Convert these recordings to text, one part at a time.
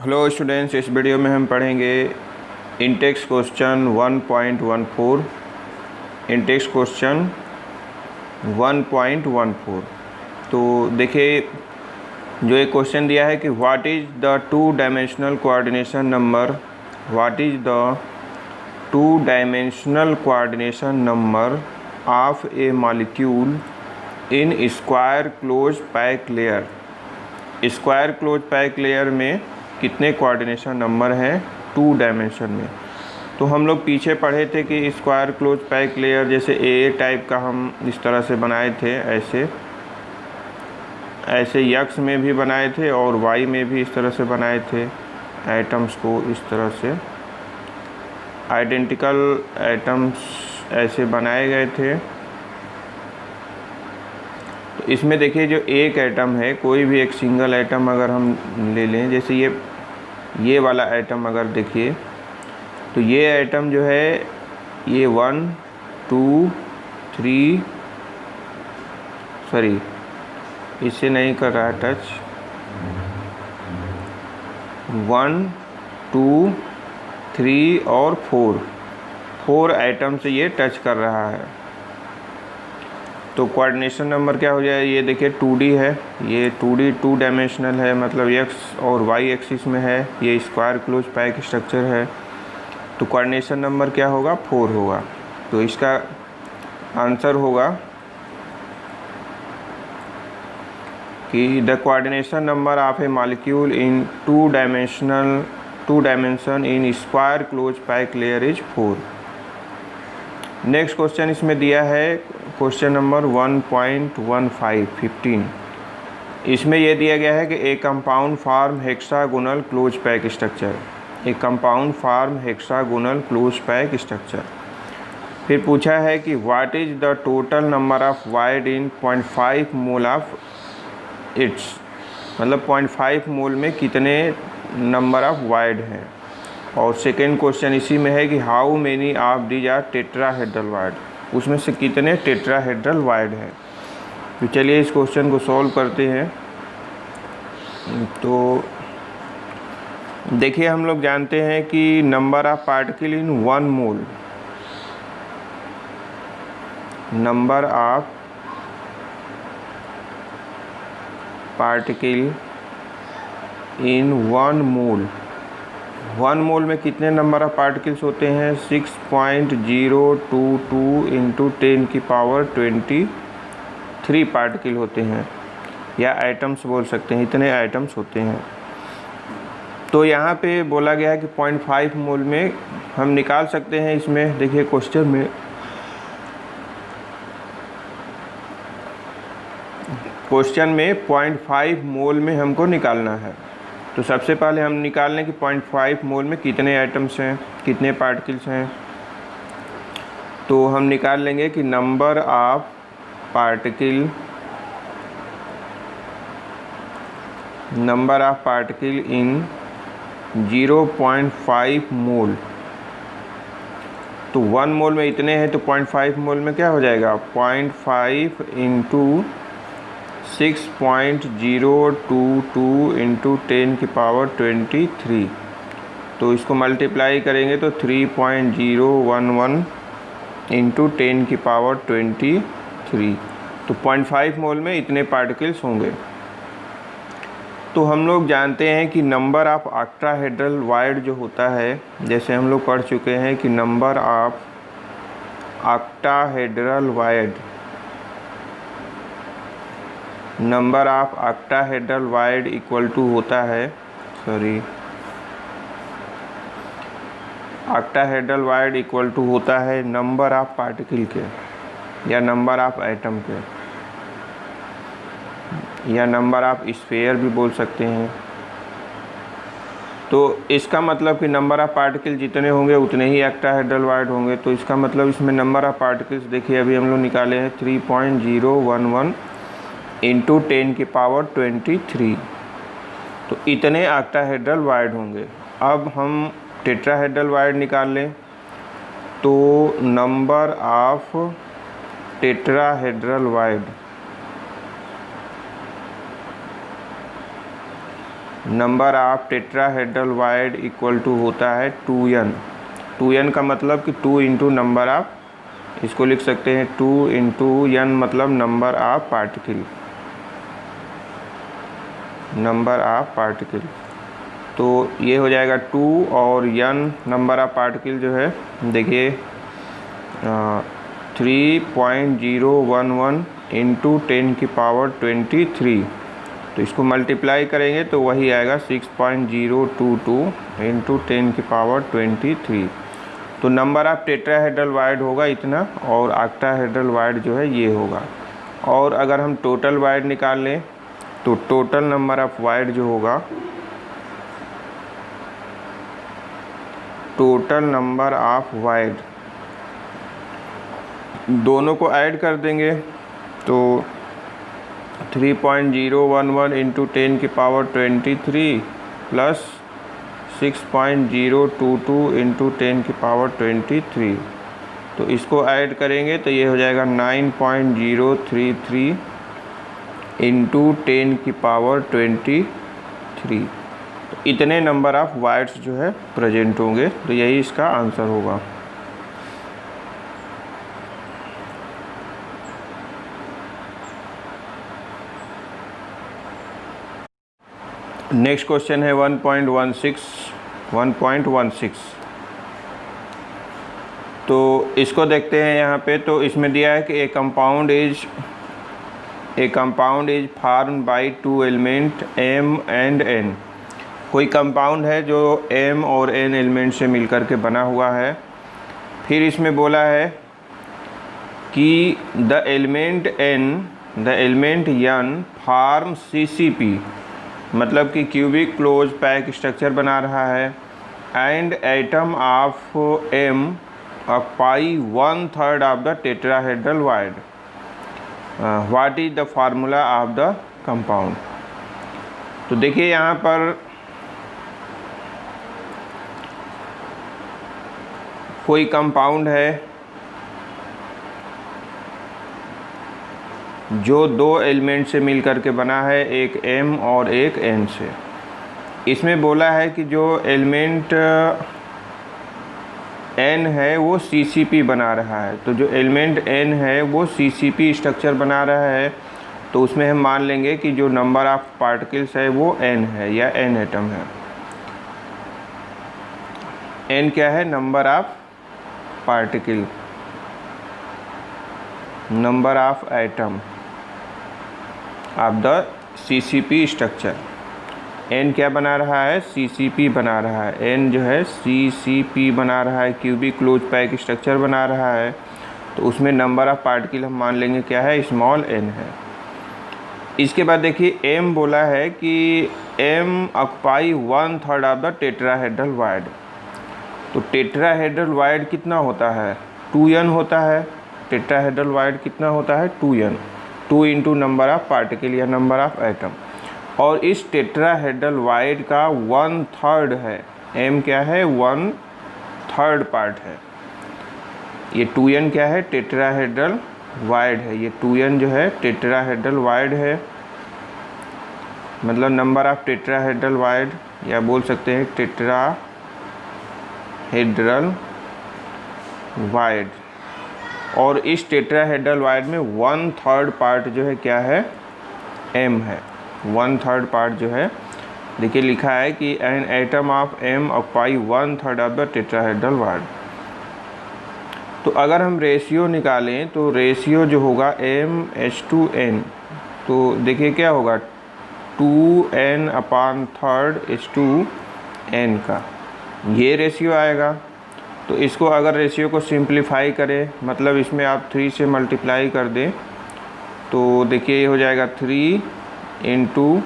Hello students, इस video में हम पढ़ेंगे इंटेक्स क्वेश्चन 1.14। Intex question 1.14। तो देखिए, जो एक क्वेश्चन दिया है कि what is the two dimensional coordination number, what is the two dimensional coordination number of a molecule in square close pack layer. Square close pack layer में कितने coordination number हैं टू डायमेंशन में। तो हम लोग पीछे पढ़े थे कि स्क्वायर क्लोज पैक लेयर जैसे ए टाइप का हम इस तरह से बनाए थे, ऐसे यक्स में भी बनाए थे और वाई में भी इस तरह से बनाए थे। एटम्स को इस तरह से आइडेंटिकल एटम्स ऐसे बनाए गए थे। तो इसमें देखिए, जो एक एटम है, कोई भी एक सिंगल एटम अगर हम ले लें, जैसे ये वाला एटम अगर देखिए, तो ये एटम जो है ये 1 2 3, सॉरी इससे नहीं कर रहा है टच, 1 2 3 और 4 एटम से ये टच कर रहा है। तो कोऑर्डिनेशन नंबर क्या हो जाए, ये देखिए 2D है, ये 2D टू डायमेंशनल है, मतलब एक्स और वाई एक्सिस में है। ये स्क्वायर क्लोज पैक स्ट्रक्चर है, तो कोऑर्डिनेशन नंबर क्या होगा, 4 होगा। तो इसका आंसर होगा कि the coordination number of a molecule in two dimension in square close pack layer is 4। Next question इसमें दिया है क्वेश्चन नंबर 1.15। इसमें यह दिया गया है कि a compound form hexagonal close pack structure, a compound form hexagonal close pack structure. फिर पूछा है कि what is the total number of void in 0.5 mole of its, मतलब 0.5 मोल में कितने नंबर ऑफ वाइड हैं। और सेकेंड क्वेश्चन इसी में है कि how many of these are tetrahedral void, उसमें से कितने टेट्राहेड्रल वाइड हैं। तो चलिए इस क्वेश्चन को सॉल्व करते हैं। तो देखिए, हम लोग जानते हैं कि number of particle in 1 mole, number of particle in 1 मोल, 1 मोल में कितने नंबर ऑफ पार्टिकल्स होते हैं, 6.022 इंटू 10 की पावर 23 पार्टिकल होते हैं, या आइटम्स बोल सकते हैं, इतने आइटम्स होते हैं। तो यहाँ पे बोला गया है कि 0.5 मोल में हम निकाल सकते हैं। इसमें देखिए क्वेश्चन में 0.5 मोल में हमको निकालना है। तो सबसे पहले हम निकाल लें कि 0.5 मोल में कितने आइटम्स हैं, कितने पार्टिकल्स हैं। तो हम निकाल लेंगे कि नंबर ऑफ पार्टिकल इन 0.5 मोल। तो 1 मोल में इतने हैं, तो 0.5 मोल में क्या हो जाएगा, 0.5 इंटू 6.022 इंटू 10 की पावर 23। तो इसको मल्टीप्लाई करेंगे तो 3.011 इंटू 10 की पावर 23। तो 0.5 मोल में इतने पार्टिकल्स होंगे। तो हम लोग जानते हैं कि नंबर ऑफ ऑक्टाहेड्रल वाइड जो होता है, जैसे हम लोग पढ़ चुके हैं कि number of octahedral void equal to होता है, ऑक्टाहेड्रल वाइड इक्वल टू होता है नंबर ऑफ पार्टिकल के, या नंबर ऑफ एटम के, या नंबर ऑफ स्फीयर भी बोल सकते हैं। तो इसका मतलब कि नंबर ऑफ पार्टिकल जितने होंगे उतने ही ऑक्टाहेड्रल वाइड होंगे। तो इसका मतलब इसमें नंबर ऑफ पार्टिकल्स देखिए, अभी हम लोग निकाले हैं 3.011 इंटू 10 की पावर 23। तो इतने ऑक्टाहेड्रल वाइड होंगे। अब हम टेट्राहेड्रल वाइड निकाल लें, तो number of tetrahedral void number of tetrahedral void equal to होता है 2n। 2n का मतलब कि 2 इंटू नंबर ऑफ, इसको लिख सकते हैं 2 इंटू n मतलब number of particle, number of particle. तो ये हो जाएगा 2 और n नंबर ऑफ पार्टिकल जो है देखिए 3.011 इंटू 10 की पावर 23। तो इसको मल्टीप्लाई करेंगे तो वही आएगा 6.022 इंटू 10 की पावर 23। तो नंबर ऑफ टेट्राहेड्रल वाइड होगा इतना और ऑक्टाहेड्रल वाइड जो है ये होगा। और अगर हम टोटल वाइड निकाल लें तो टोटल नंबर ऑफ वाइड जो होगा, टोटल नंबर ऑफ वाइड दोनों को ऐड कर देंगे तो 3.011 इंटू 10 की पावर 23 प्लस 6.022 इंटू 10 की पावर 23। तो इसको ऐड करेंगे तो ये हो जाएगा 9.033 इंटू 10 की पावर 23। तो इतने नंबर ऑफ वाइड्स जो है प्रेजेंट होंगे। तो यही इसका आंसर होगा। नेक्स्ट क्वेश्चन है 1.16। तो इसको देखते हैं यहाँ पे। तो इसमें दिया है कि a compound is formed by 2 element m and n। कोई कंपाउंड है जो m और n एलिमेंट से मिलकर के बना हुआ है। फिर इसमें बोला है कि the element n form CCP, मतलब कि क्यूबिक क्लोज पैक स्ट्रक्चर बना रहा है। And atom of m occupy 1/3 of the tetrahedral void. What is the formula of the compound. तो देखिए यहाँ पर कोई कंपाउंड है जो 2 एलिमेंट से मिलकर के बना है, एक m और एक n से। इसमें बोला है कि जो एलिमेंट n है वो CCP बना रहा है। तो जो एलिमेंट n है वो CCP स्ट्रक्चर बना रहा है। तो उसमें हम मान लेंगे कि जो नंबर ऑफ पार्टिकल्स है वो n है या n एटम है। n क्या है? Number of particle, number of atom of the CCP structure. n क्या बना रहा है? CCP बना रहा है। n जो है CCP बना रहा है, क्यूबिक क्लोज पैक स्ट्रक्चर बना रहा है। तो उसमें नंबर ऑफ पार्टिकल हम मान लेंगे क्या है? स्मॉल n है। इसके बाद देखिए m बोला है कि m occupy 1/3 of the tetrahedral void. तो टेट्राहेड्रल वाइड कितना होता है? 2n होता है। टेट्राहेड्रल वाइड कितना होता है? 2n। 2 into number of particle या नंबर ऑफ एटम। और इस टेट्राहेड्रल वाइड का 1/3 है। m क्या है? 1/3 पार्ट है। ये 2n क्या है? टेट्राहेड्रल वाइड है। ये 2n जो है टेट्राहेड्रल वाइड है, मतलब नंबर ऑफ टेट्राहेड्रल वाइड, या बोल सकते हैं टेट्राहेड्रल वाइड। और इस टेट्राहेड्रल वाइड में 1/3 पार्ट जो है क्या है? m है। 1/3 पार्ट जो है, देखिए लिखा है कि an atom of m occupy 1/3 of the tetrahedral void. तो अगर हम रेशियो निकालें तो रेशियो जो होगा m/n, तो देखिए क्या होगा? 2n/3 का ये रेशियो आएगा। तो इसको अगर रेशियो को सिंप्लीफाई करें, मतलब इसमें आप 3 से मल्टीप्लाई कर दें, तो देखिए ये हो जाएगा 3 इंटू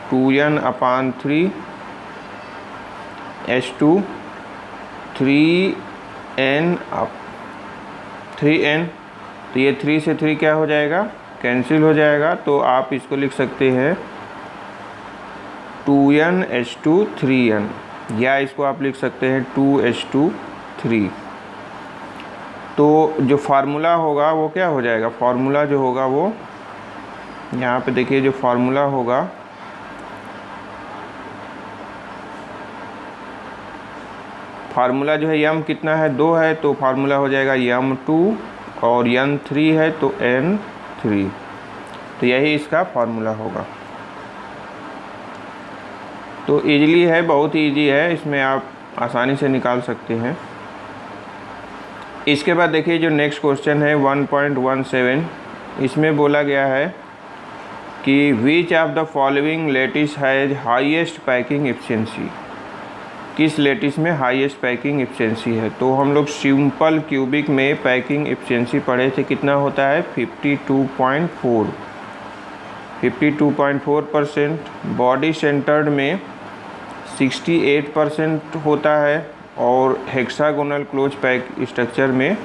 2n/3 3n। तो ये 3 से 3 क्या हो जाएगा? कैंसिल हो जाएगा। तो आप इसको लिख सकते हैं 2n/3n, या इसको आप लिख सकते हैं 2/3। तो जो फार्मूला होगा वो क्या हो जाएगा? फार्मूला जो होगा वो यहाँ पे देखिए, जो फार्मूला होगा फार्मूला जो है यम कितना है 2 है, तो फार्मूला हो जाएगा m2 और n3 है तो n3। तो यही इसका फार्मूला होगा। तो ईजिली है, बहुत ईजी है, इसमें आप आसानी से निकाल सकते हैं। इसके बाद देखिए जो नेक्स्ट क्वेश्चन है 1.17, इसमें बोला गया है कि which of the following lattice has highest packing efficiency. किस लेटिस में हाईएस्ट पैकिंग एफिशिएंसी है। तो हम लोग सिंपल क्यूबिक में पैकिंग एफिशिएंसी पढ़े थे, कितना होता है 52.4%। बॉडी सेंटर्ड में 68% होता है और हेक्सागोनल क्लोज पैक स्ट्रक्चर में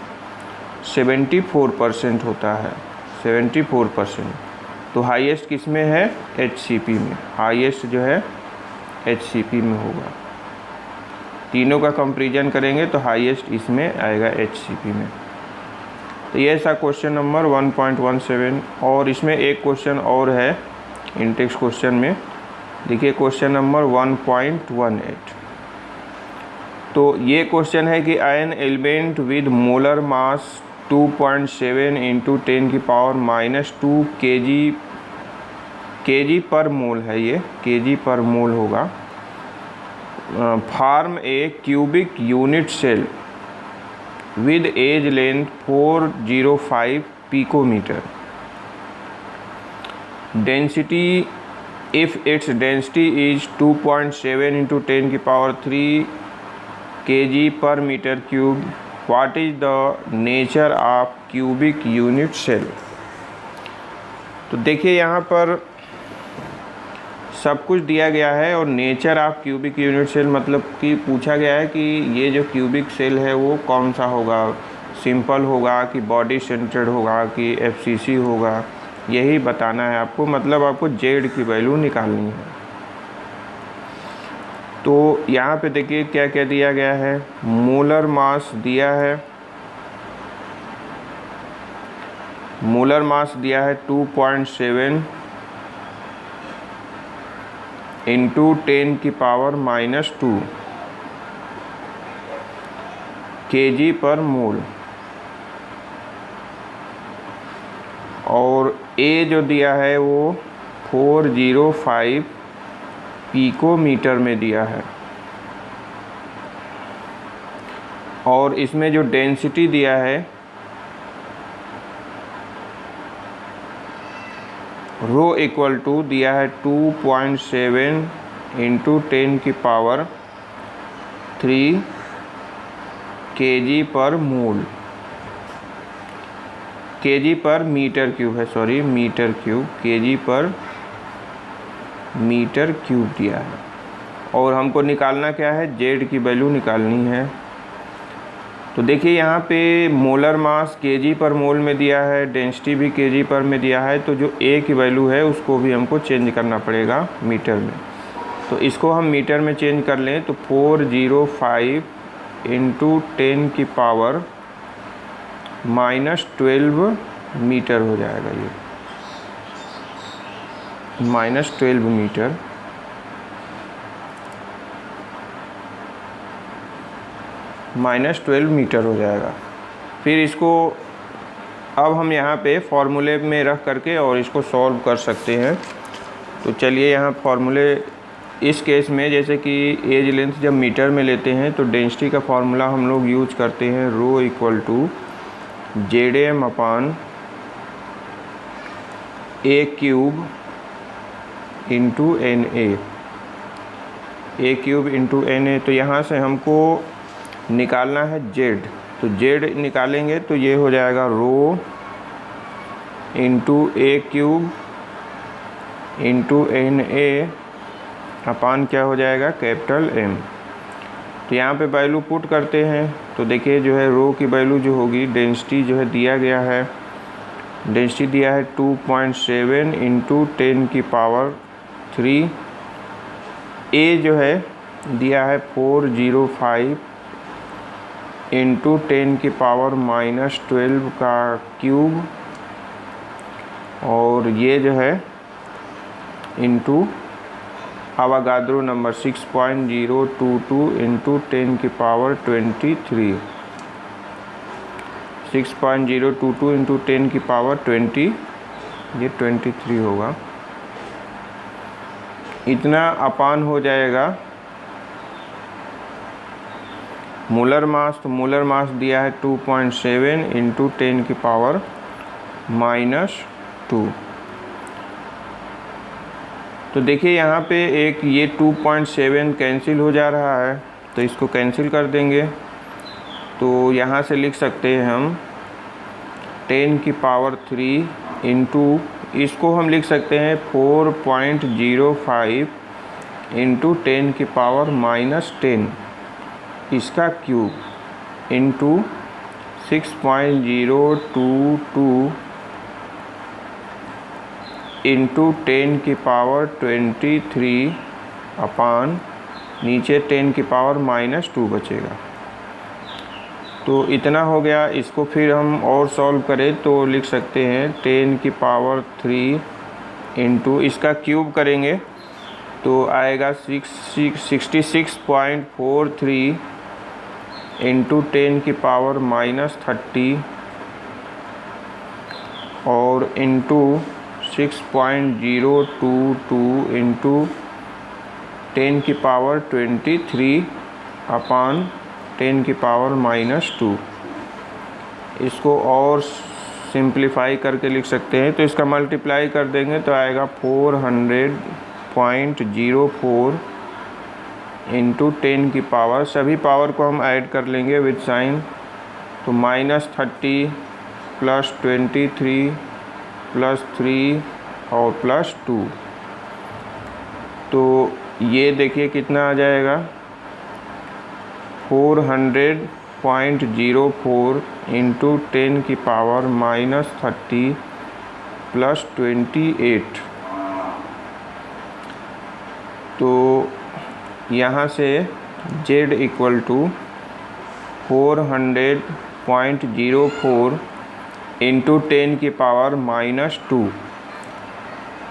74% होता है, 74%। तो हाईएस्ट किस में है HCP में, हाईएस्ट जो है HCP में होगा। तीनों का कंपैरिजन करेंगे तो हाईएस्ट इसमें आएगा HCP में। तो ये ऐसा क्वेश्चन नंबर 1.17। और इसमें एक क्वेश्चन और है इंटेक्स क्वेश्चन में, देखिए क्वेश्चन नंबर 1.18। तो ये क्वेश्चन है कि ion element with molar mass 2.7 into 10 की पावर -2 kg पर मोल है, ये kg पर मोल होगा। Form a cubic unit cell with edge length 405 picometre. Density if its density is 2.7 into 10 की पावर 3 kg पर metre cube, what is the nature of cubic unit cell. तो देखिए यहाँ पर सब कुछ दिया गया है और nature of cubic unit cell मतलब कि पूछा गया है कि ये जो क्यूबिक सेल है वो कौन सा होगा, सिंपल होगा कि बॉडी सेंटर्ड होगा कि FCC होगा, यही बताना है आपको। मतलब आपको जेड की वैल्यू निकालनी है। तो यहाँ पे देखिए क्या क्या दिया गया है। मोलर मास दिया है, मोलर मास दिया है 2.7 इंटू 10 की पावर -2 kg पर मोल। और ए जो दिया है वो 405 पिकोमीटर में दिया है। और इसमें जो डेंसिटी दिया है रो इक्वल टू दिया है 2.7 इंटू 10 की पावर 3 kg पर मोल, kg पर मीटर क्यूब है, सॉरी मीटर क्यूब, kg पर मीटर क्यूब दिया है। और हमको निकालना क्या है, जेड की वैल्यू निकालनी है। तो देखिए यहाँ पे मोलर मास kg पर मोल में दिया है, डेंसिटी भी kg पर में दिया है। तो जो ए की वैल्यू है उसको भी हमको चेंज करना पड़ेगा मीटर में। तो इसको हम मीटर में चेंज कर लें तो 405 इंटू 10 की पावर -12 मीटर हो जाएगा। ये -12 मीटर, -12 मीटर हो जाएगा। फिर इसको अब हम यहाँ पे फॉर्मूले में रख करके और इसको सॉल्व कर सकते हैं। तो चलिए यहाँ फॉर्मूले, इस केस में जैसे कि एज लेंथ जब मीटर में लेते हैं तो डेंसिटी का फार्मूला हम लोग यूज करते हैं rho equal to ZM upon A cube into NA, A cube into NA। तो यहाँ से हमको निकालना है जेड। तो जेड निकालेंगे तो ये हो जाएगा rho into A cube into NA upon क्या हो जाएगा कैपिटल M। तो यहाँ पे वैल्यू पुट करते हैं तो देखिए जो है रो की वैल्यू जो होगी, डेंसिटी जो है दिया गया है, डेंसिटी दिया है 2.7 इंटू 10 की पावर 3, ए जो है दिया है 405 इंटू 10 की पावर -12 का क्यूब, और ये जो है इंटू आवागाद्रो नंबर 6.022 इंटू 10 की पावर 23, 6.022 इंटू 10 की पावर 20, ये 23 होगा। इतना अपान हो जाएगा मोलर मास। तो मोलर मास दिया है 2.7 इंटू 10 की पावर -2। तो देखिए यहाँ पे एक ये 2.7 कैंसिल हो जा रहा है, तो इसको कैंसिल कर देंगे। तो यहाँ से लिख सकते हैं हम 10 की पावर 3 इंटू, इसको हम लिख सकते हैं 4.05 इंटू 10 की पावर -10, इसका क्यूब, इंटू 6.022 इंटू 10 की पावर 23 अपान नीचे 10 की पावर -2 बचेगा। तो इतना हो गया। इसको फिर हम और सॉल्व करें तो लिख सकते हैं 10 की पावर 3 इंटू, इसका क्यूब करेंगे तो आएगा 66.43 इंटू 10 की पावर -30 और इंटू 6.022 इंटू 10 की पावर 23 अपान 10 की पावर -2। इसको और सिंप्लीफाई करके लिख सकते हैं, तो इसका मल्टीप्लाई कर देंगे तो आएगा 400.04 इंटू 10 की पावर, सभी पावर को हम ऐड कर लेंगे विद साइन, तो -30 प्लस 23 प्लस 3 और प्लस 2। तो ये देखिए कितना आ जाएगा 400.04 इंटू 10 की पावर -30 प्लस 28। तो यहाँ से Z इक्वल टू 400.04 इंटू 10 की पावर -2,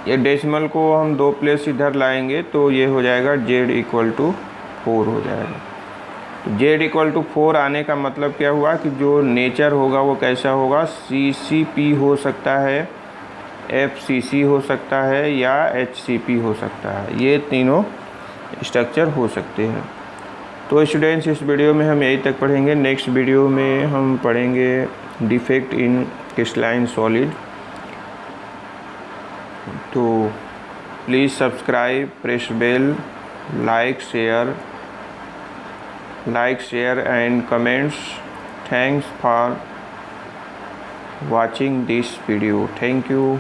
ये डेसिमल को हम 2 प्लेस इधर लाएंगे तो ये हो जाएगा Z इक्वल टू 4 हो जाएगा। तो Z इक्वल टू 4 आने का मतलब क्या हुआ कि जो नेचर होगा वो कैसा होगा, CCP हो सकता है, FCC हो सकता है या HCP हो सकता है, ये तीनों स्ट्रक्चर हो सकते हैं। तो स्टूडेंट्स इस वीडियो में हम यही तक पढ़ेंगे। नेक्स्ट वीडियो में हम पढ़ेंगे डिफेक्ट इन क्रिस्टलाइन सॉलिड। तो please subscribe, press bell, like share and comments. Thanks for watching this video. Thank you.